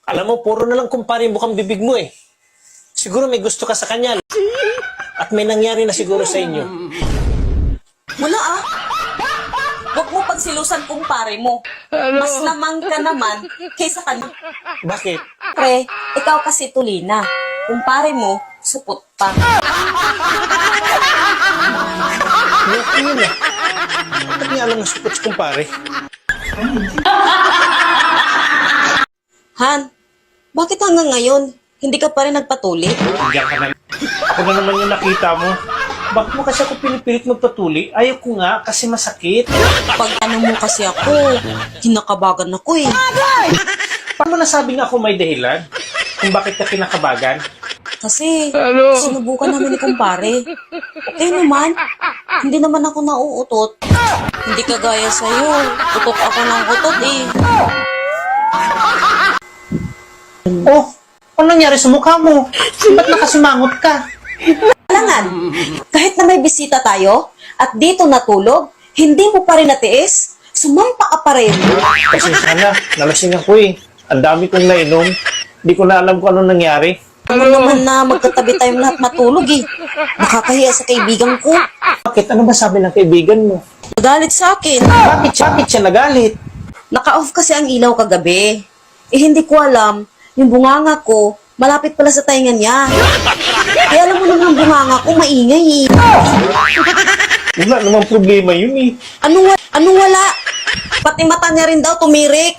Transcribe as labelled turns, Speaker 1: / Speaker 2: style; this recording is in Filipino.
Speaker 1: Alam mo, puro na lang kumpare bukang bibig mo eh. Siguro may gusto ka sa kanya. At may nangyari na siguro sa inyo.
Speaker 2: Wala ah. Huwag mo pagsilusan kumpare mo. Mas lamang ka naman kaysa kanya.
Speaker 1: Bakit?
Speaker 2: Pre, ikaw kasi tulina. Kumpare mo, supot pa.
Speaker 1: Ano na? Bakit nga alam na supot si kumpare?
Speaker 2: Han, bakit hanggang ngayon, hindi ka pa rin nagpatuli?
Speaker 1: Nandiyan ka na. Ako na naman yung nakita mo. Bakit mo kasi ako pinipilit magpatuli? Ayaw ko nga kasi masakit.
Speaker 2: Pag ano mo kasi ako, kinakabagan ako eh.
Speaker 1: Paano nasabing ako may dahilan? Kung bakit ka kinakabagan?
Speaker 2: Kasi, sinubukan namin ni kumpare. Okay naman, hindi naman ako nauutot. Hindi kagaya sa'yo, utot ako ng utot eh.
Speaker 1: Oh, ano nangyari sa mukha mo? Ba't nakasimangot ka?
Speaker 2: Alangan, kahit na may bisita tayo, at dito natulog, hindi mo pa rin natiis, sumampa ka pa rin.
Speaker 1: Pasensya na, nalasing ako eh. Ang dami kong nainom. Di ko na alam kung ano nangyari.
Speaker 2: Ano naman na magkatabi tayong lahat matulog eh. Nakakahiya sa kaibigan ko.
Speaker 1: Bakit? Ano ba sabi ng kaibigan mo?
Speaker 2: Nagalit sa akin.
Speaker 1: Bakit siya nagalit?
Speaker 2: Naka-off kasi ang ilaw kagabi. Eh hindi ko alam, yung bunganga ko, malapit pala sa tainga niya. Kaya alam mo naman ang bunganga ko, maingay eh.
Speaker 1: Wala namang problema yun eh.
Speaker 2: Anong wala? Pati mata niya rin daw tumirik.